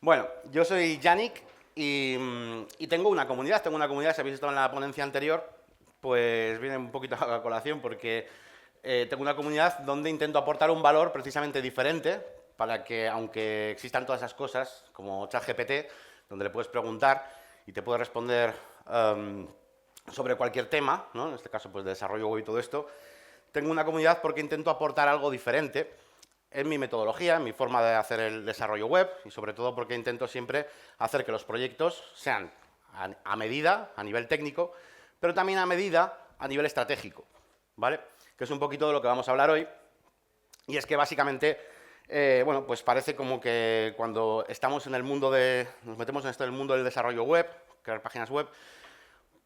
Bueno, yo soy Yannick y tengo una comunidad, si habéis estado en la ponencia anterior, pues viene un poquito a colación porque tengo una comunidad donde intento aportar un valor precisamente diferente para que, aunque existan todas esas cosas, como ChatGPT, donde le puedes preguntar y te puede responder sobre cualquier tema, ¿no? En este caso pues de desarrollo web y todo esto, tengo una comunidad porque intento aportar algo diferente en mi metodología, en mi forma de hacer el desarrollo web y sobre todo porque intento siempre hacer que los proyectos sean a medida, a nivel técnico, pero también a medida a nivel estratégico, ¿vale? Que es un poquito de lo que vamos a hablar hoy. Y es que básicamente, bueno, pues parece como que cuando estamos en el mundo nos metemos en esto del mundo del desarrollo web, crear páginas web,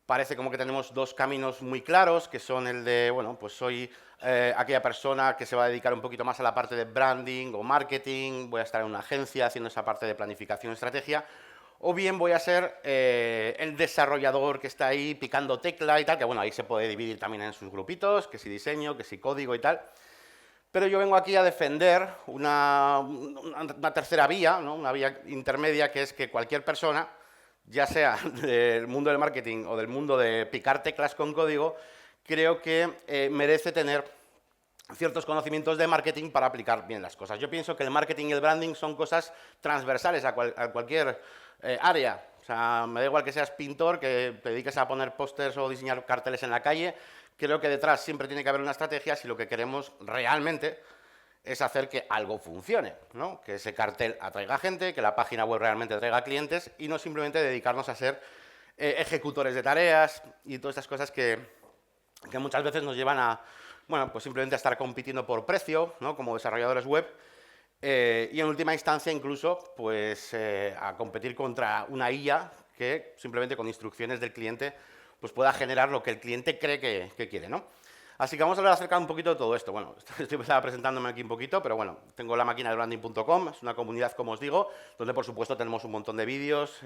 parece como que tenemos dos caminos muy claros, que son el de, bueno, pues soy aquella persona que se va a dedicar un poquito más a la parte de branding o marketing, voy a estar en una agencia haciendo esa parte de planificación y estrategia, o bien voy a ser el desarrollador que está ahí picando tecla y tal, que bueno, ahí se puede dividir también en sus grupitos, que si diseño, que si código y tal. Pero yo vengo aquí a defender una tercera vía, ¿no? Una vía intermedia, que es que cualquier persona, ya sea del mundo del marketing o del mundo de picar teclas con código, creo que merece tener ciertos conocimientos de marketing para aplicar bien las cosas. Yo pienso que el marketing y el branding son cosas transversales a cualquier área. O sea, me da igual que seas pintor, que te dediques a poner pósters o diseñar carteles en la calle. Creo que detrás siempre tiene que haber una estrategia si lo que queremos realmente es hacer que algo funcione, ¿no? Que ese cartel atraiga gente, que la página web realmente atraiga clientes y no simplemente dedicarnos a ser ejecutores de tareas y todas estas cosas que muchas veces nos llevan a, bueno, pues simplemente a estar compitiendo por precio, ¿no? Como desarrolladores web y en última instancia incluso pues a competir contra una IA que simplemente con instrucciones del cliente pues pueda generar lo que el cliente cree que quiere, ¿no? Así que vamos a hablar acerca un poquito de todo esto. Bueno, estoy presentándome aquí un poquito, pero bueno, tengo la máquina de branding.com, es una comunidad, como os digo, donde por supuesto tenemos un montón de vídeos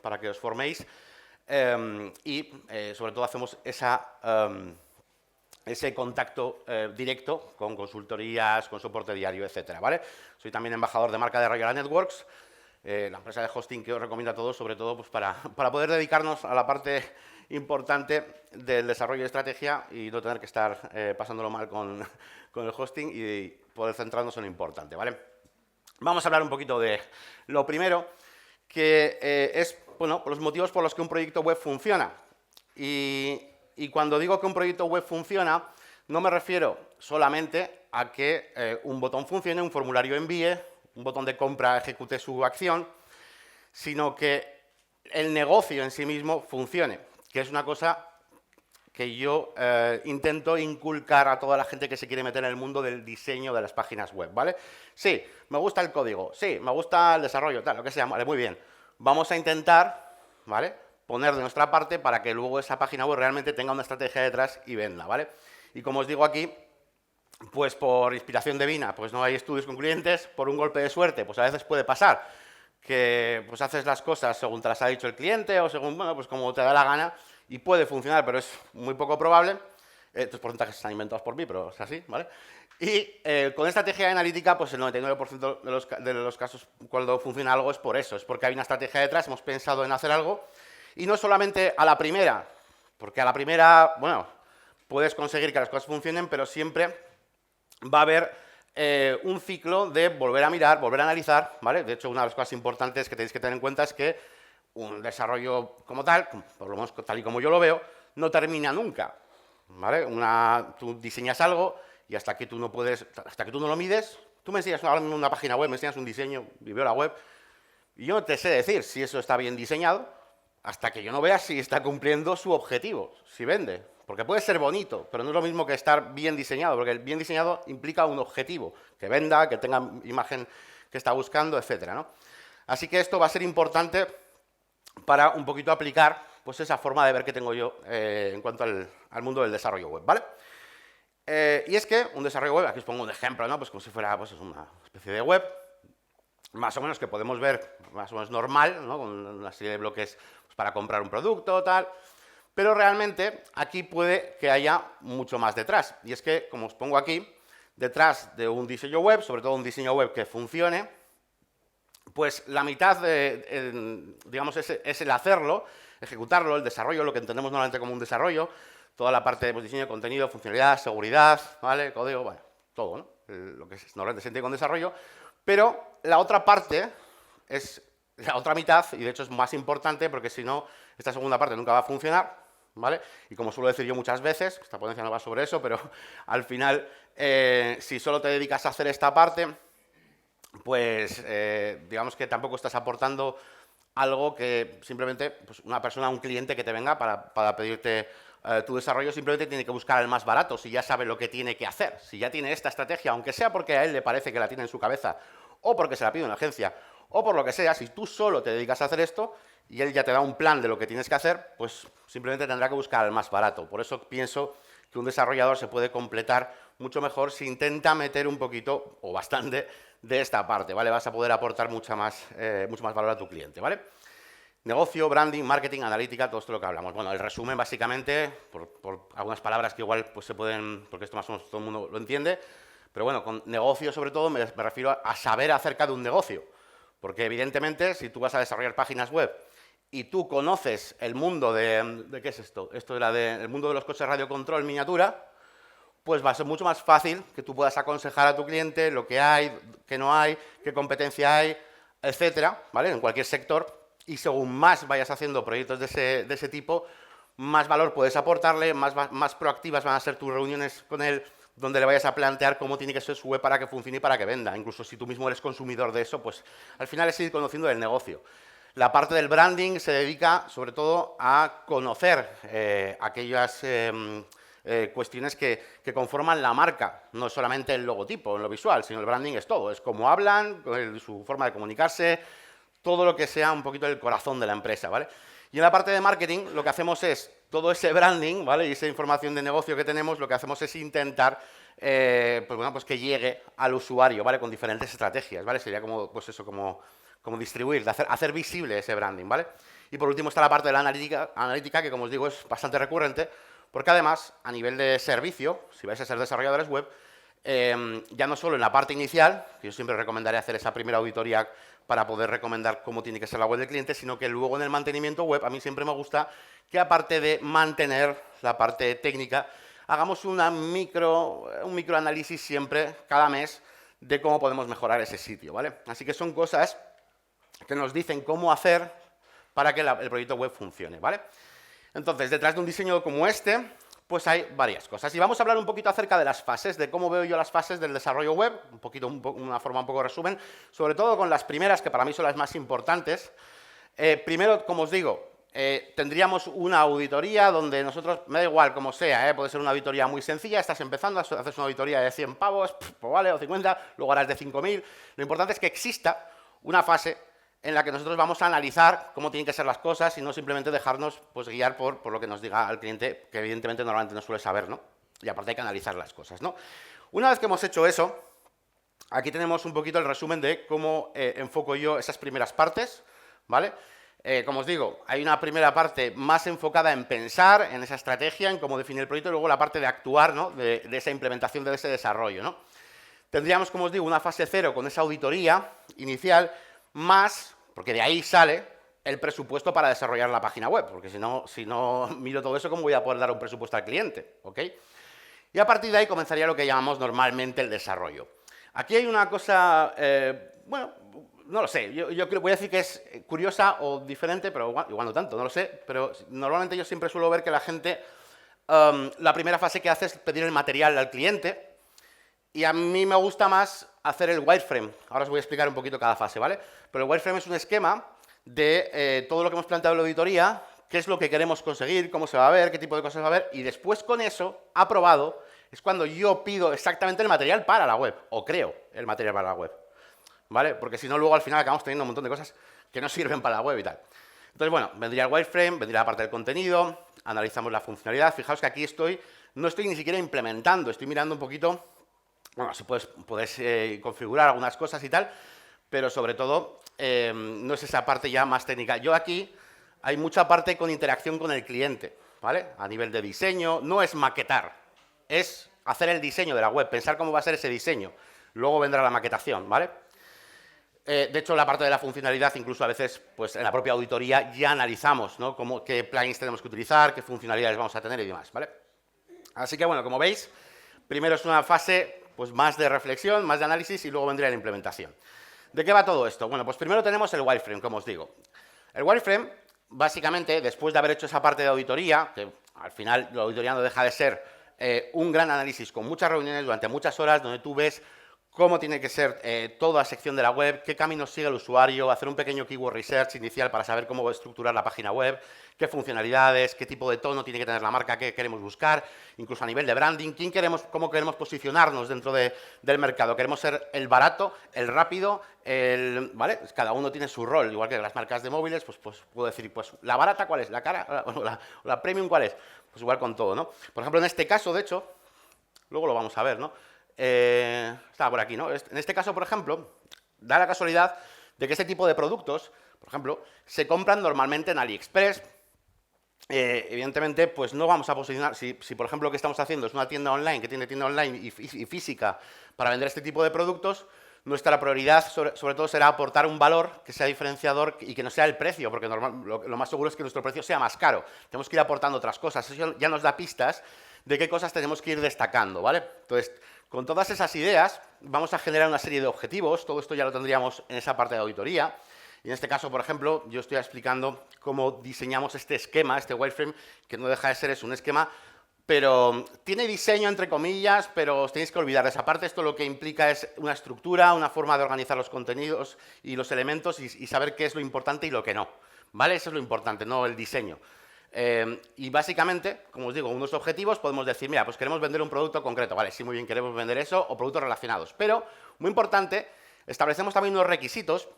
para que os forméis y sobre todo hacemos ese contacto directo con consultorías, con soporte diario, etcétera, ¿vale? Soy también embajador de marca de Royal Networks, la empresa de hosting que os recomiendo a todos, sobre todo pues, para poder dedicarnos a la parte importante del desarrollo de estrategia y no tener que estar pasándolo mal con el hosting y poder centrarnos en lo importante, ¿vale? Vamos a hablar un poquito de lo primero, que es, bueno, los motivos por los que un proyecto web funciona. Y cuando digo que un proyecto web funciona, no me refiero solamente a que un botón funcione, un formulario envíe, un botón de compra ejecute su acción, sino que el negocio en sí mismo funcione, que es una cosa que yo intento inculcar a toda la gente que se quiere meter en el mundo del diseño de las páginas web, ¿vale? Sí, me gusta el código, sí, me gusta el desarrollo, tal, lo que sea, vale, muy bien. Vamos a intentar, ¿vale?, poner de nuestra parte para que luego esa página web realmente tenga una estrategia detrás y venda, ¿vale? Y como os digo aquí, pues por inspiración divina, pues no hay estudios concluyentes, por un golpe de suerte, pues a veces puede pasar que pues haces las cosas según te las ha dicho el cliente o según, bueno, pues como te da la gana y puede funcionar, pero es muy poco probable. Estos porcentajes están inventados por mí, pero es así, ¿vale? Y con estrategia analítica, pues el 99% de los casos cuando funciona algo es por eso, es porque hay una estrategia detrás, hemos pensado en hacer algo y no solamente a la primera, porque a la primera, bueno, puedes conseguir que las cosas funcionen, pero siempre va a haber un ciclo de volver a mirar, volver a analizar, ¿vale? De hecho, una de las cosas importantes que tenéis que tener en cuenta es que un desarrollo como tal, por lo menos tal y como yo lo veo, no termina nunca, ¿vale? Tú diseñas algo y hasta que tú no puedes, hasta que tú no lo mides, tú me enseñas una página web, me enseñas un diseño, y veo la web, y yo no te sé decir si eso está bien diseñado hasta que yo no vea si está cumpliendo su objetivo, si vende. Porque puede ser bonito, pero no es lo mismo que estar bien diseñado, porque el bien diseñado implica un objetivo, que venda, que tenga imagen que está buscando, etcétera, ¿no? Así que esto va a ser importante para un poquito aplicar pues, esa forma de ver que tengo yo en cuanto al mundo del desarrollo web, ¿vale? Y es que un desarrollo web, aquí os pongo un ejemplo, ¿no? Pues como si fuera pues, una especie de web, más o menos que podemos ver más o menos normal, ¿no? Con una serie de bloques pues, para comprar un producto, tal. Pero realmente aquí puede que haya mucho más detrás. Y es que, como os pongo aquí, detrás de un diseño web, sobre todo un diseño web que funcione, pues la mitad, digamos, es el hacerlo, ejecutarlo, el desarrollo, lo que entendemos normalmente como un desarrollo, toda la parte de pues, diseño de contenido, funcionalidad, seguridad, ¿vale? Código, bueno, todo, ¿no? Lo que normalmente se entiende con desarrollo. Pero la otra parte es la otra mitad, y de hecho es más importante porque si no, esta segunda parte nunca va a funcionar, ¿vale? Y como suelo decir yo muchas veces, esta ponencia no va sobre eso, pero al final, si solo te dedicas a hacer esta parte, pues digamos que tampoco estás aportando algo que simplemente pues, una persona, un cliente que te venga para pedirte tu desarrollo, simplemente tiene que buscar el más barato, si ya sabe lo que tiene que hacer, si ya tiene esta estrategia, aunque sea porque a él le parece que la tiene en su cabeza, o porque se la pide una agencia, o por lo que sea, si tú solo te dedicas a hacer esto y él ya te da un plan de lo que tienes que hacer, pues simplemente tendrá que buscar el más barato. Por eso pienso que un desarrollador se puede completar mucho mejor si intenta meter un poquito, o bastante, de esta parte, ¿vale? Vas a poder aportar mucho más valor a tu cliente, ¿vale? Negocio, branding, marketing, analítica, todo esto lo que hablamos. Bueno, el resumen básicamente, por algunas palabras que igual pues, se pueden, porque esto más o menos todo el mundo lo entiende, pero bueno, con negocio sobre todo me refiero a saber acerca de un negocio, porque evidentemente si tú vas a desarrollar páginas web y tú conoces el mundo de ¿qué es esto? Esto era el mundo de los coches radiocontrol miniatura, pues va a ser mucho más fácil que tú puedas aconsejar a tu cliente lo que hay, qué no hay, qué competencia hay, etcétera, ¿vale? En cualquier sector. Y según más vayas haciendo proyectos de ese tipo, más valor puedes aportarle, más proactivas van a ser tus reuniones con él, donde le vayas a plantear cómo tiene que ser su web para que funcione y para que venda. Incluso si tú mismo eres consumidor de eso, pues al final es ir conociendo el negocio. La parte del branding se dedica sobre todo a conocer aquellas cuestiones que conforman la marca, no solamente el logotipo en lo visual, sino el branding es todo, es cómo hablan, su forma de comunicarse, todo lo que sea un poquito el corazón de la empresa, ¿vale? Y en la parte de marketing lo que hacemos es todo ese branding, ¿vale? Y esa información de negocio que tenemos, lo que hacemos es intentar pues bueno, pues que llegue al usuario, ¿vale? Con diferentes estrategias, ¿vale? Sería como, pues eso, como distribuir, hacer visible ese branding, ¿vale? Y por último está la parte de la analítica, que como os digo es bastante recurrente, porque además, a nivel de servicio, si vais a ser desarrolladores web, ya no solo en la parte inicial, que yo siempre recomendaré hacer esa primera auditoría para poder recomendar cómo tiene que ser la web del cliente, sino que luego en el mantenimiento web, a mí siempre me gusta que aparte de mantener la parte técnica, hagamos un microanálisis siempre, cada mes, de cómo podemos mejorar ese sitio, ¿vale? Así que son cosas que nos dicen cómo hacer para que el proyecto web funcione, ¿vale? Entonces, detrás de un diseño como este, pues hay varias cosas. Y vamos a hablar un poquito acerca de las fases, de cómo veo yo las fases del desarrollo web, una forma un poco resumen, sobre todo con las primeras, que para mí son las más importantes. Primero, como os digo, tendríamos una auditoría donde nosotros, me da igual como sea, puede ser una auditoría muy sencilla, estás empezando, haces una auditoría de 100 pavos, pues vale, o 50, luego harás de 5.000. Lo importante es que exista una fase en la que nosotros vamos a analizar cómo tienen que ser las cosas y no simplemente dejarnos pues, guiar por lo que nos diga el cliente, que evidentemente normalmente no suele saber, ¿no? Y aparte hay que analizar las cosas, ¿no? Una vez que hemos hecho eso, aquí tenemos un poquito el resumen de cómo enfoco yo esas primeras partes, ¿vale? Como os digo, hay una primera parte más enfocada en pensar, en esa estrategia, en cómo definir el proyecto, y luego la parte de actuar, ¿no? De esa implementación, de ese desarrollo, ¿no? Tendríamos, como os digo, una fase 0 con esa auditoría inicial, más, porque de ahí sale el presupuesto para desarrollar la página web, porque si no miro todo eso, ¿cómo voy a poder dar un presupuesto al cliente? ¿Ok? Y a partir de ahí comenzaría lo que llamamos normalmente el desarrollo. Aquí hay una cosa, bueno, no lo sé, yo voy a decir que es curiosa o diferente, pero igual no tanto, no lo sé, pero normalmente yo siempre suelo ver que la gente, la primera fase que hace es pedir el material al cliente, y a mí me gusta más hacer el wireframe. Ahora os voy a explicar un poquito cada fase, ¿vale? Pero el wireframe es un esquema de todo lo que hemos planteado en la auditoría, qué es lo que queremos conseguir, cómo se va a ver, qué tipo de cosas va a haber, y después con eso, aprobado, es cuando yo pido exactamente el material para la web, o creo el material para la web, ¿vale? Porque si no, luego al final acabamos teniendo un montón de cosas que no sirven para la web y tal. Entonces, bueno, vendría el wireframe, vendría la parte del contenido, analizamos la funcionalidad. Fijaos que aquí no estoy ni siquiera implementando, estoy mirando un poquito. Bueno, si puedes configurar algunas cosas y tal, pero sobre todo no es esa parte ya más técnica. Yo aquí hay mucha parte con interacción con el cliente, ¿vale? A nivel de diseño, no es maquetar, es hacer el diseño de la web, pensar cómo va a ser ese diseño. Luego vendrá la maquetación, ¿vale? De hecho, la parte de la funcionalidad, incluso a veces, pues en la propia auditoría ya analizamos, ¿no? Qué plugins tenemos que utilizar, qué funcionalidades vamos a tener y demás, ¿vale? Así que, bueno, como veis, primero es una fase pues, más de reflexión, más de análisis y luego vendría la implementación. ¿De qué va todo esto? Bueno, pues primero tenemos el wireframe, como os digo. El wireframe, básicamente, después de haber hecho esa parte de auditoría, que al final la auditoría no deja de ser un gran análisis con muchas reuniones durante muchas horas, donde tú ves cómo tiene que ser toda la sección de la web, qué caminos sigue el usuario, hacer un pequeño keyword research inicial para saber cómo estructurar la página web, qué funcionalidades, qué tipo de tono tiene que tener la marca, qué queremos buscar, incluso a nivel de branding, cómo queremos posicionarnos dentro del mercado. Queremos ser el barato, el rápido, ¿vale? Cada uno tiene su rol, igual que las marcas de móviles, pues puedo decir, pues la barata, ¿cuál es? La cara, la premium, ¿cuál es? Pues igual con todo, ¿no? Por ejemplo, en este caso, de hecho, luego lo vamos a ver, ¿no? Estaba por aquí, ¿no? En este caso, por ejemplo, da la casualidad de que este tipo de productos, por ejemplo, se compran normalmente en AliExpress. Evidentemente, pues no vamos a posicionar, si por ejemplo lo que estamos haciendo es una tienda online que tiene tienda online y física para vender este tipo de productos, nuestra prioridad sobre todo será aportar un valor que sea diferenciador y que no sea el precio, porque lo más seguro es que nuestro precio sea más caro. Tenemos que ir aportando otras cosas, eso ya nos da pistas de qué cosas tenemos que ir destacando, ¿vale? Entonces, con todas esas ideas, vamos a generar una serie de objetivos. Todo esto ya lo tendríamos en esa parte de auditoría. Y en este caso, por ejemplo, yo estoy explicando cómo diseñamos este esquema, este wireframe, que no deja de ser un esquema, pero tiene diseño, entre comillas, pero os tenéis que olvidar de esa parte. Esto lo que implica es una estructura, una forma de organizar los contenidos y los elementos y saber qué es lo importante y lo que no, ¿vale? Eso es lo importante, no el diseño. Y básicamente, como os digo, unos objetivos podemos decir, mira, pues queremos vender un producto concreto, vale, sí, muy bien, queremos vender eso, o productos relacionados. Pero, muy importante, establecemos también unos requisitos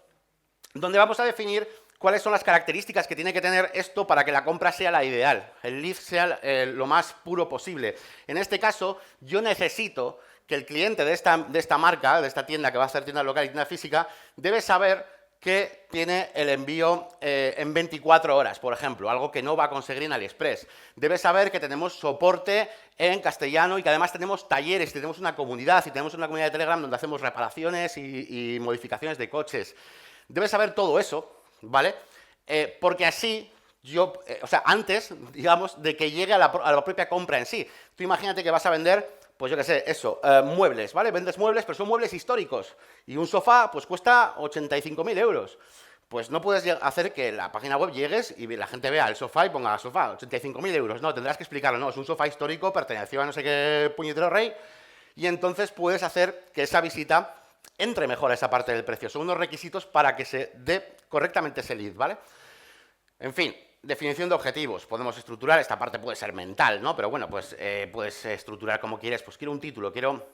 donde vamos a definir cuáles son las características que tiene que tener esto para que la compra sea la ideal, el lead sea lo más puro posible. En este caso, yo necesito que el cliente de esta marca, de esta tienda que va a ser tienda local y tienda física, debe saber que tiene el envío en 24 horas, por ejemplo, algo que no va a conseguir en AliExpress. Debe saber que tenemos soporte en castellano y que además tenemos talleres, tenemos una comunidad y tenemos una comunidad de Telegram donde hacemos reparaciones y modificaciones de coches. Debe saber todo eso, ¿vale? Porque así yo, o sea, antes, digamos, de que llegue a la propia compra en sí. Tú imagínate que vas a vender, pues yo qué sé, eso, muebles, ¿vale? Vendes muebles, pero son muebles históricos. Y un sofá, pues cuesta 85.000 euros. Pues no puedes hacer que la página web llegues y la gente vea el sofá y ponga sofá, 85.000 euros. No, tendrás que explicarlo, no, es un sofá histórico, perteneció a no sé qué puñetero rey. Y entonces puedes hacer que esa visita entre mejor a esa parte del precio. Son unos requisitos para que se dé correctamente ese lead, ¿vale? En fin, definición de objetivos. Podemos estructurar, esta parte puede ser mental, ¿no? Pero bueno, pues puedes estructurar como quieres. Pues quiero un título, quiero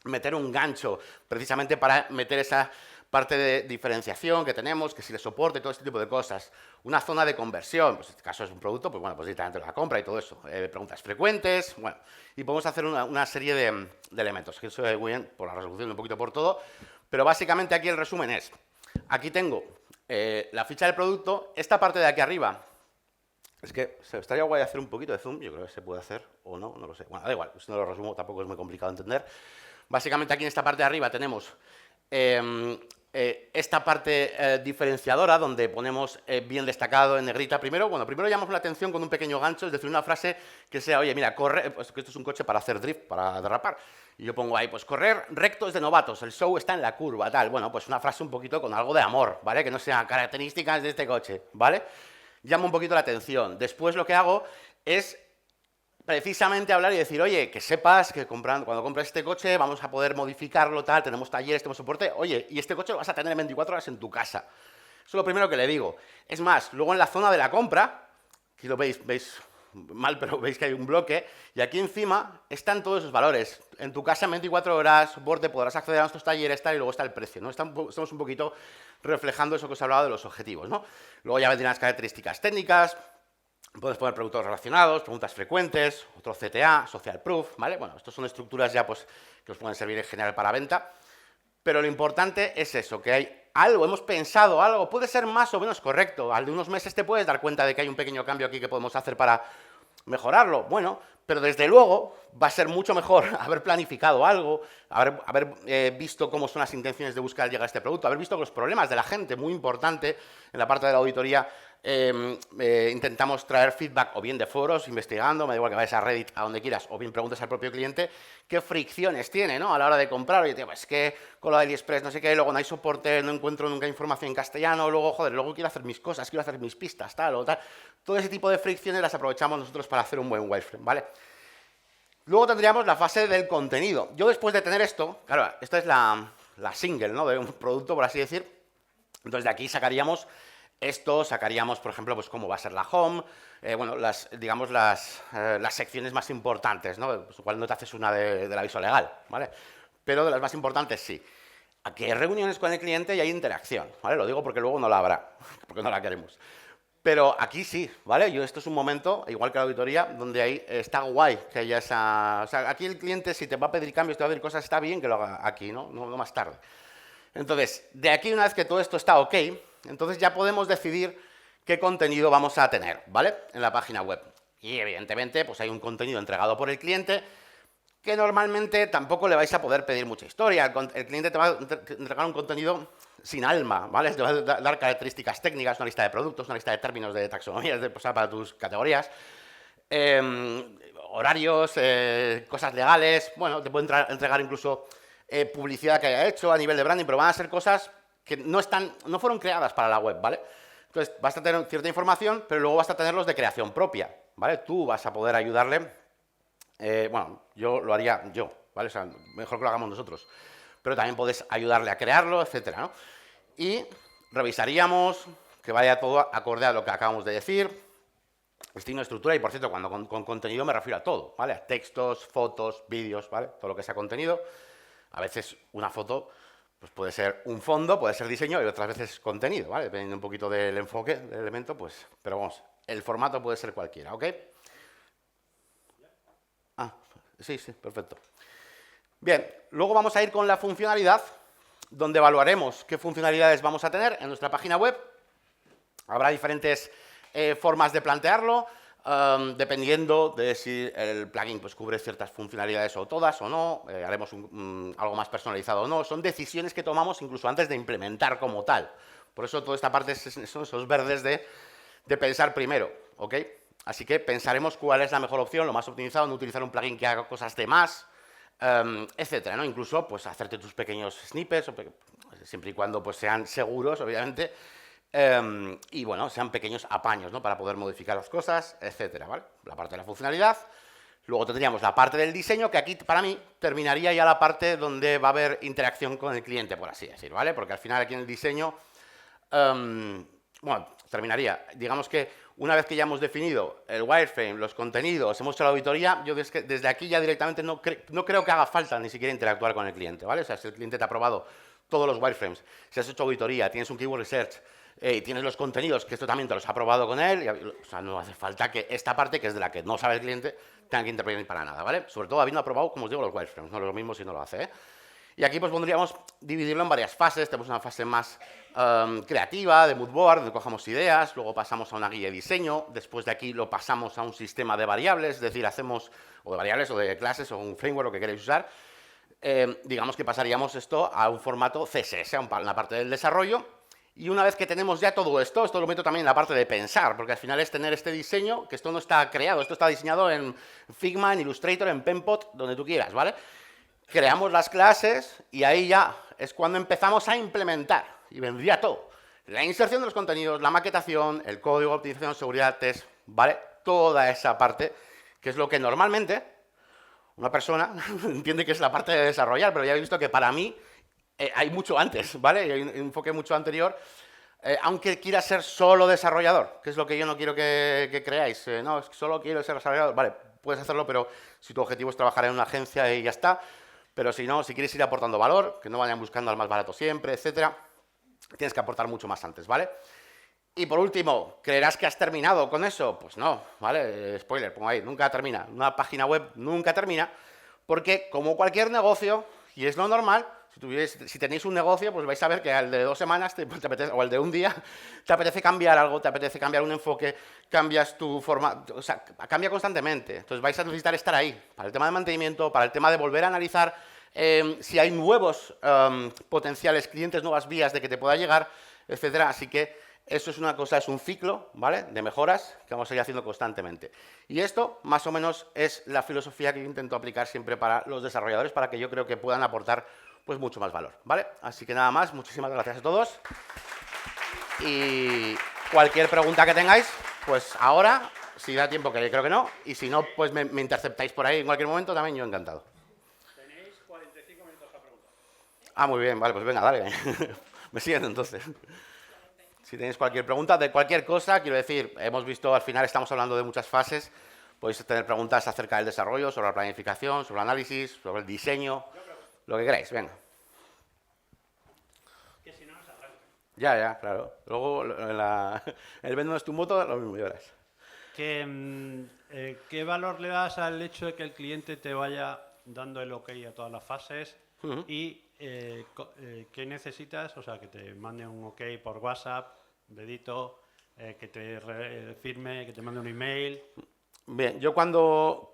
meter un gancho precisamente para meter esa parte de diferenciación que tenemos, que si le soporte, todo este tipo de cosas. Una zona de conversión, pues en este caso es un producto, pues bueno, pues directamente la compra y todo eso. Preguntas frecuentes, bueno, y podemos hacer una serie de elementos, que eso es muy bien por la resolución, un poquito por todo, pero básicamente aquí el resumen es, aquí tengo la ficha del producto, esta parte de aquí arriba, es que estaría guay hacer un poquito de zoom, yo creo que se puede hacer o no, no lo sé. Bueno, da igual, si no lo resumo tampoco es muy complicado de entender. Básicamente aquí en esta parte de arriba tenemos esta parte diferenciadora donde ponemos bien destacado en negrita. Primero llamamos la atención con un pequeño gancho, es decir, una frase que sea, oye, mira, corre, pues que esto es un coche para hacer drift, para derrapar. Y yo pongo ahí, pues correr recto es de novatos, el show está en la curva, tal. Bueno, pues una frase un poquito con algo de amor, ¿vale? Que no sean características de este coche, ¿vale? Llama un poquito la atención. Después lo que hago es precisamente hablar y decir, oye, que sepas que cuando compres este coche vamos a poder modificarlo, tal, tenemos talleres, tenemos soporte, oye, y este coche lo vas a tener en 24 horas en tu casa. Eso es lo primero que le digo. Es más, luego en la zona de la compra, aquí lo veis mal, pero veis que hay un bloque, y aquí encima están todos esos valores. En tu casa en 24 horas, soporte, podrás acceder a nuestros talleres, tal, y luego está el precio, ¿no? Estamos un poquito reflejando eso que os he hablado de los objetivos, ¿no? Luego ya vendrán las características técnicas. Puedes poner productos relacionados, preguntas frecuentes, otro CTA, social proof, ¿vale? Bueno, estas son estructuras ya pues, que os pueden servir en general para venta, pero lo importante es eso, que hay algo, hemos pensado algo, puede ser más o menos correcto, al de unos meses te puedes dar cuenta de que hay un pequeño cambio aquí que podemos hacer para mejorarlo, bueno, pero desde luego va a ser mucho mejor haber planificado algo, haber visto cómo son las intenciones de búsqueda al llegar a este producto, haber visto los problemas de la gente, muy importante, en la parte de la auditoría. Intentamos traer feedback o bien de foros, investigando, me da igual que vayas a Reddit, a donde quieras, o bien preguntes al propio cliente qué fricciones tiene, ¿no?, a la hora de comprar. Oye, tío, pues es que con lo de AliExpress no sé qué, luego no hay soporte, no encuentro nunca información en castellano, luego, joder, luego quiero hacer mis cosas, quiero hacer mis pistas, tal o tal. Todo ese tipo de fricciones las aprovechamos nosotros para hacer un buen wireframe, ¿vale? Luego tendríamos la fase del contenido. Yo después de tener esto, claro, esta es la single, ¿no?, de un producto, por así decir. Entonces de aquí sacaríamos esto, sacaríamos, por ejemplo, pues cómo va a ser la home, bueno, digamos las secciones más importantes, ¿no? Pues igual no te haces una del aviso legal, ¿vale? Pero de las más importantes sí. Aquí hay reuniones con el cliente y hay interacción, ¿vale? Lo digo porque luego no la habrá, porque no la queremos. Pero aquí sí, ¿vale? Esto es un momento, igual que la auditoría, donde ahí está guay que haya esa... O sea, aquí el cliente, si te va a pedir cambios, te va a pedir cosas, está bien que lo haga aquí, ¿no? No más tarde. Entonces, de aquí, una vez que todo esto está ok, entonces ya podemos decidir qué contenido vamos a tener, ¿vale?, en la página web. Y evidentemente, pues hay un contenido entregado por el cliente que normalmente tampoco le vais a poder pedir mucha historia. El cliente te va a entregar un contenido sin alma, ¿vale? Te va a dar características técnicas, una lista de productos, una lista de términos de taxonomías, o sea, para tus categorías, horarios, cosas legales. Bueno, te puede entregar incluso publicidad que haya hecho a nivel de branding, pero van a ser cosas que no fueron creadas para la web, ¿vale? Entonces, vas a tener cierta información, pero luego vas a tenerlos de creación propia, ¿vale? Tú vas a poder ayudarle, bueno, yo lo haría yo, ¿vale? O sea, mejor que lo hagamos nosotros, pero también puedes ayudarle a crearlo, etcétera, ¿no? Y revisaríamos que vaya todo acorde a lo que acabamos de decir, estilo, estructura, y por cierto, cuando con contenido me refiero a todo, ¿vale? A textos, fotos, vídeos, ¿vale? Todo lo que sea contenido. A veces una foto pues puede ser un fondo, puede ser diseño, y otras veces contenido, ¿vale? Dependiendo un poquito del enfoque del elemento, pues... Pero vamos, el formato puede ser cualquiera, ¿ok? Ah, sí, perfecto. Bien, luego vamos a ir con la funcionalidad, donde evaluaremos qué funcionalidades vamos a tener en nuestra página web. Habrá diferentes formas de plantearlo, dependiendo de si el plugin pues, cubre ciertas funcionalidades o todas o no, haremos algo más personalizado o no. Son decisiones que tomamos incluso antes de implementar como tal. Por eso toda esta parte son esos verdes de pensar primero, ¿ok? Así que pensaremos cuál es la mejor opción, lo más optimizado, no utilizar un plugin que haga cosas de más, etcétera, ¿no? Incluso pues hacerte tus pequeños snippets, siempre y cuando pues, sean seguros, obviamente, y bueno, sean pequeños apaños, ¿no?, para poder modificar las cosas, etcétera, ¿vale? La parte de la funcionalidad. Luego tendríamos la parte del diseño, que aquí para mí terminaría ya la parte donde va a haber interacción con el cliente, por así decir, ¿vale? Porque al final aquí en el diseño, bueno, terminaría. Digamos que una vez que ya hemos definido el wireframe, los contenidos, hemos hecho la auditoría, yo desde aquí ya directamente no creo que haga falta ni siquiera interactuar con el cliente, ¿vale? O sea, si el cliente te ha aprobado todos los wireframes, si has hecho auditoría, tienes un keyword research, y tienes los contenidos, que esto también te los ha aprobado con él, o sea, no hace falta que esta parte, que es de la que no sabe el cliente, tenga que intervenir para nada, ¿vale? Sobre todo habiendo aprobado, como os digo, los wireframes, no es lo mismo si no lo hace, ¿eh? Y aquí pues podríamos dividirlo en varias fases. Tenemos una fase más creativa, de mood board, donde cojamos ideas, luego pasamos a una guía de diseño, después de aquí lo pasamos a un sistema de variables, es decir, hacemos, o de variables, o de clases, o un framework, lo que queréis usar. Digamos que pasaríamos esto a un formato CSS, a la parte del desarrollo. Y una vez que tenemos ya todo esto lo meto también en la parte de pensar, porque al final es tener este diseño, que esto no está creado, esto está diseñado en Figma, en Illustrator, en Penpot, donde tú quieras, ¿vale? Creamos las clases y ahí ya es cuando empezamos a implementar, y vendría todo. La inserción de los contenidos, la maquetación, el código, optimización, seguridad, test, ¿vale? Toda esa parte, que es lo que normalmente una persona entiende que es la parte de desarrollar, pero ya he visto que para mí hay mucho antes, ¿vale? Hay un enfoque mucho anterior, aunque quiera ser solo desarrollador, que es lo que yo no quiero que creáis. No, es que solo quiero ser desarrollador. Vale, puedes hacerlo, pero si tu objetivo es trabajar en una agencia y ya está. Pero si no, si quieres ir aportando valor, que no vayan buscando al más barato siempre, etcétera, tienes que aportar mucho más antes, ¿vale? Y por último, ¿creerás que has terminado con eso? Pues no, ¿vale? Spoiler, pongo ahí, nunca termina. Una página web nunca termina, porque como cualquier negocio, y es lo normal, Si tenéis un negocio, pues vais a ver que al de 2 semanas te apetece, o al de un día te apetece cambiar algo, te apetece cambiar un enfoque, cambias tu forma, o sea, cambia constantemente. Entonces vais a necesitar estar ahí para el tema de mantenimiento, para el tema de volver a analizar si hay nuevos potenciales clientes, nuevas vías de que te pueda llegar, etcétera. Así que eso es una cosa, es un ciclo, ¿vale?, de mejoras que vamos a ir haciendo constantemente. Y esto, más o menos, es la filosofía que yo intento aplicar siempre para los desarrolladores, para que yo creo que puedan aportar pues mucho más valor, ¿vale? Así que nada más, muchísimas gracias a todos. Y cualquier pregunta que tengáis, pues ahora, si da tiempo, que creo que no, y si no, pues me interceptáis por ahí en cualquier momento, también yo encantado. Tenéis 45 minutos para preguntar. Ah, muy bien, vale, pues venga, dale. Me siguen entonces. Si tenéis cualquier pregunta de cualquier cosa, quiero decir, hemos visto, al final estamos hablando de muchas fases, podéis tener preguntas acerca del desarrollo, sobre la planificación, sobre el análisis, sobre el diseño, lo que queráis, venga. Que si no, nos arranca. Ya, claro. Luego, el véndonos tu moto, lo mismo, ya verás. ¿Qué valor le das al hecho de que el cliente te vaya dando el ok a todas las fases? Y ¿qué necesitas? O sea, que te mande un ok por WhatsApp, dedito, que te firme, que te mande un email. Bien, yo cuando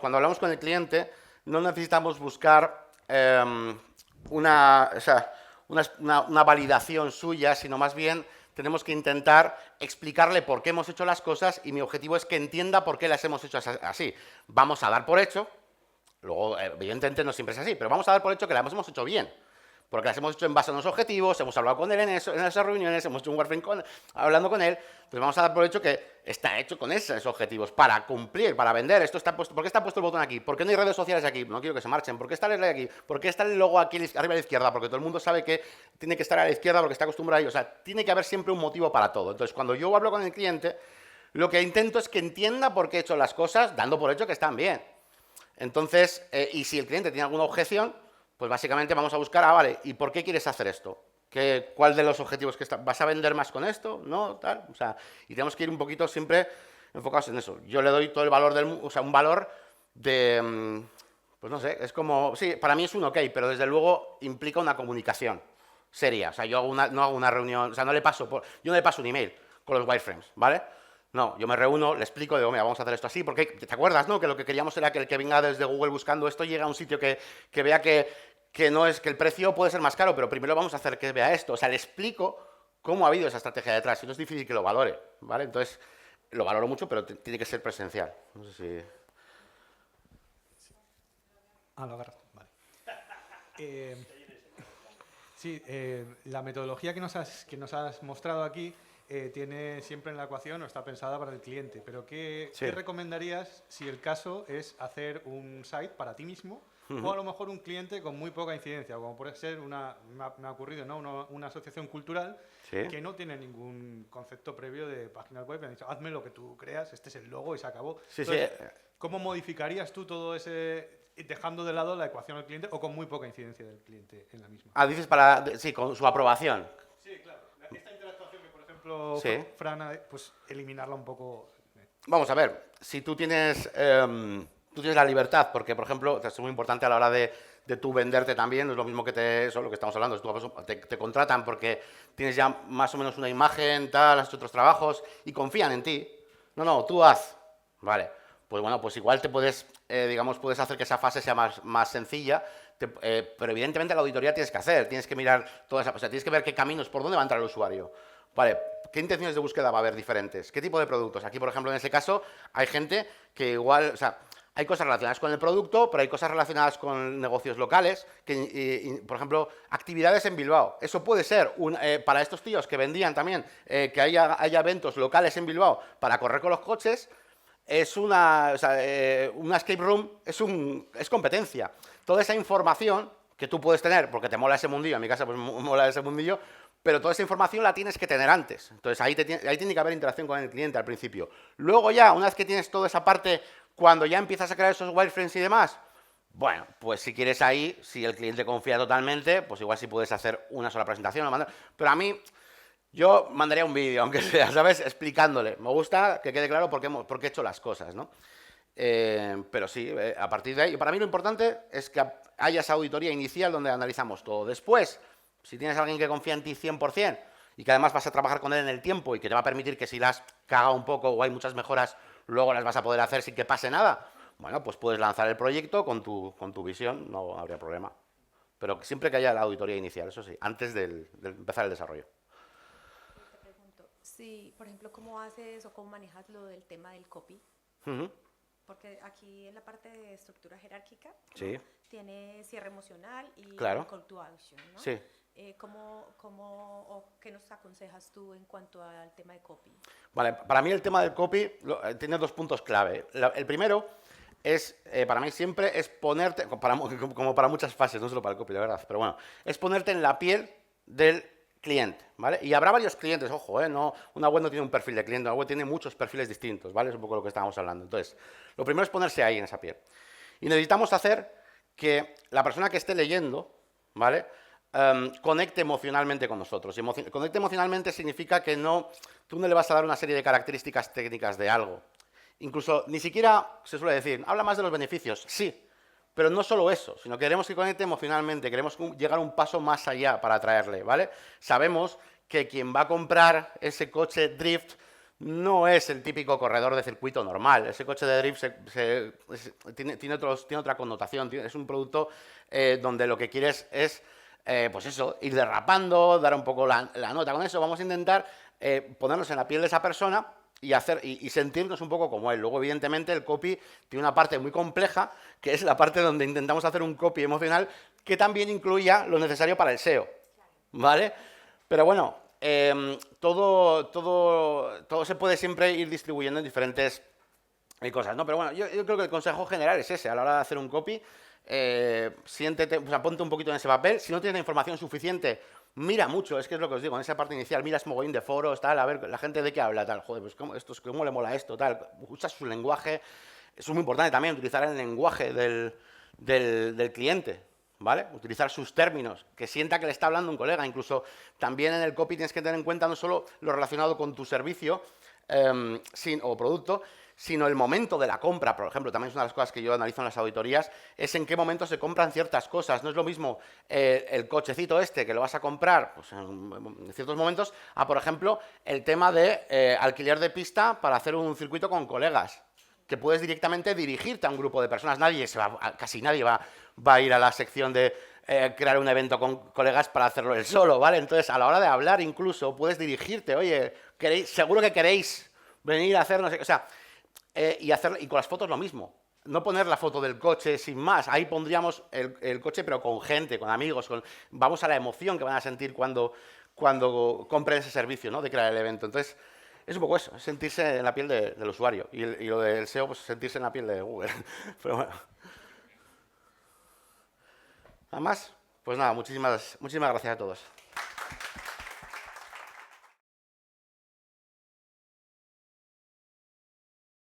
hablamos con el cliente, no necesitamos buscar una validación suya, sino más bien tenemos que intentar explicarle por qué hemos hecho las cosas y mi objetivo es que entienda por qué las hemos hecho así. Vamos a dar por hecho, luego evidentemente no siempre es así, pero vamos a dar por hecho que las hemos hecho bien. Porque las hemos hecho en base a unos objetivos, hemos hablado con él en esas reuniones, hemos hecho un Warframe hablando con él, pues vamos a dar por hecho que está hecho con esos objetivos, para cumplir, para vender. Esto está puesto, ¿por qué está puesto el botón aquí? ¿Por qué no hay redes sociales aquí? No quiero que se marchen. ¿Por qué está el aquí? ¿Por qué está el logo aquí arriba a la izquierda? Porque todo el mundo sabe que tiene que estar a la izquierda porque está acostumbrado a ello. O sea, tiene que haber siempre un motivo para todo. Entonces, cuando yo hablo con el cliente, lo que intento es que entienda por qué he hecho las cosas, dando por hecho que están bien. Entonces, y si el cliente tiene alguna objeción, pues básicamente vamos a buscar, vale, ¿y por qué quieres hacer esto? ¿Cuál de los objetivos que vas a vender más con esto? ¿No? Tal. O sea, y tenemos que ir un poquito siempre enfocados en eso. Yo le doy todo el valor un valor de, pues no sé, es como, sí, para mí es un ok, pero desde luego implica una comunicación seria. O sea, yo no hago una reunión, o sea, yo no le paso un email con los wireframes, ¿vale? No, yo me reúno, le explico, digo, mira, vamos a hacer esto así, porque te acuerdas, ¿no? Que lo que queríamos era que el que venga desde Google buscando esto llegue a un sitio que vea que no es que el precio puede ser más caro, pero primero vamos a hacer que vea esto. O sea, le explico cómo ha habido esa estrategia detrás y no es difícil que lo valore, ¿vale? Entonces, lo valoro mucho, pero tiene que ser presencial. No sé si... Lo agarro, vale. Sí, la metodología que nos has mostrado aquí tiene siempre en la ecuación o está pensada para el cliente, pero ¿qué recomendarías si el caso es hacer un site para ti mismo o a lo mejor un cliente con muy poca incidencia, como puede ser me ha ocurrido, ¿no? una asociación cultural que no tiene ningún concepto previo de páginas web, me han dicho, hazme lo que tú creas, este es el logo y se acabó. Entonces, ¿cómo modificarías tú todo ese, dejando de lado la ecuación del cliente o con muy poca incidencia del cliente en la misma? Dices con su aprobación. Sí, claro. Esta interactuación que, por ejemplo, Fran, pues eliminarla un poco. Vamos a ver, si tú tienes la libertad, porque, por ejemplo, es muy importante a la hora de tú venderte también, no es lo mismo que eso, lo que estamos hablando, te contratan porque tienes ya más o menos una imagen, tal, has hecho otros trabajos y confían en ti. No, tú haz. Vale, pues bueno, pues igual te puedes hacer que esa fase sea más sencilla, pero evidentemente la auditoría tienes que hacer, tienes que mirar toda esa, o sea, tienes que ver qué caminos, por dónde va a entrar el usuario. Vale, ¿qué intenciones de búsqueda va a haber diferentes? ¿Qué tipo de productos? Aquí, por ejemplo, en este caso, hay gente que igual, o sea, hay cosas relacionadas con el producto, pero hay cosas relacionadas con negocios locales, por ejemplo, actividades en Bilbao. Eso puede ser, para estos tíos que vendían también, que haya eventos locales en Bilbao para correr con los coches, es una escape room, es competencia. Toda esa información que tú puedes tener, porque te mola ese mundillo, en mi casa pues mola ese mundillo, pero toda esa información la tienes que tener antes. Entonces ahí tiene que haber interacción con el cliente al principio. Luego ya, una vez que tienes toda esa parte, cuando ya empiezas a crear esos wireframes y demás, bueno, pues si quieres ahí, si el cliente confía totalmente, pues igual sí puedes hacer una sola presentación. Pero a mí, yo mandaría un vídeo, aunque sea, ¿sabes? Explicándole. Me gusta que quede claro por qué he hecho las cosas, ¿no? Pero sí, a partir de ahí, para mí lo importante es que haya esa auditoría inicial donde analizamos todo. Después, si tienes a alguien que confía en ti 100% y que además vas a trabajar con él en el tiempo y que te va a permitir que si las caga un poco o hay muchas mejoras, luego las vas a poder hacer sin que pase nada, bueno, pues puedes lanzar el proyecto con tu visión, no habría problema. Pero siempre que haya la auditoría inicial, eso sí, antes de empezar el desarrollo. Te pregunto, si, por ejemplo, ¿cómo haces o cómo manejas lo del tema del copy? Porque aquí en la parte de estructura jerárquica, ¿no? Sí. Tiene cierre emocional y Claro. call to action, ¿no? Sí. O ¿qué nos aconsejas tú en cuanto al tema de copy? Vale, para mí el tema del copy tiene dos puntos clave. El primero es, para mí siempre, es ponerte, como para muchas fases, no solo para el copy, la verdad, pero bueno, es ponerte en la piel del cliente, ¿vale? Y habrá varios clientes, ojo, no, una web no tiene un perfil de cliente, una web tiene muchos perfiles distintos, ¿vale? Es un poco lo que estábamos hablando. Entonces, lo primero es ponerse ahí en esa piel. Y necesitamos hacer que la persona que esté leyendo, ¿vale? Conecte emocionalmente con nosotros. Conecte emocionalmente significa que tú no le vas a dar una serie de características técnicas de algo. Incluso, ni siquiera se suele decir, habla más de los beneficios, sí, pero no solo eso, sino que queremos que conecte emocionalmente, queremos llegar un paso más allá para atraerle, ¿vale? Sabemos que quien va a comprar ese coche drift no es el típico corredor de circuito normal. Ese coche de drift tiene otra connotación, es un producto donde lo que quieres es, pues eso, ir derrapando, dar un poco la nota. Con eso vamos a intentar ponernos en la piel de esa persona y sentirnos un poco como él. Luego, evidentemente, el copy tiene una parte muy compleja, que es la parte donde intentamos hacer un copy emocional que también incluya lo necesario para el SEO, ¿vale? Pero bueno, todo se puede siempre ir distribuyendo en diferentes cosas, ¿no? Pero bueno, yo creo que el consejo general es ese. A la hora de hacer un copy, siéntete, o sea, ponte un poquito en ese papel. Si no tienes la información suficiente, mira mucho, es que es lo que os digo, en esa parte inicial, miras mogollón de foros, tal, a ver, la gente de qué habla, tal, joder, pues cómo le mola esto, tal, usas su lenguaje, es muy importante también utilizar el lenguaje del cliente, ¿vale? Utilizar sus términos, que sienta que le está hablando un colega, incluso también en el copy tienes que tener en cuenta no solo lo relacionado con tu servicio o producto, sino el momento de la compra. Por ejemplo, también es una de las cosas que yo analizo en las auditorías, es en qué momento se compran ciertas cosas. No es lo mismo el cochecito este que lo vas a comprar pues, en ciertos momentos, a, por ejemplo, el tema de alquiler de pista para hacer un circuito con colegas, que puedes directamente dirigirte a un grupo de personas. Casi nadie va a ir a la sección de crear un evento con colegas para hacerlo él solo, ¿vale? Entonces, a la hora de hablar incluso, puedes dirigirte, oye, seguro que queréis venir a hacer, no sé, o sea, y con las fotos lo mismo. No poner la foto del coche sin más. Ahí pondríamos el coche, pero con gente, con amigos. Vamos a la emoción que van a sentir cuando compren ese servicio, ¿no? De crear el evento. Entonces, es un poco eso, es sentirse en la piel del usuario. Y lo del SEO, pues sentirse en la piel de Google. Pero bueno. Nada más, pues nada, muchísimas gracias a todos.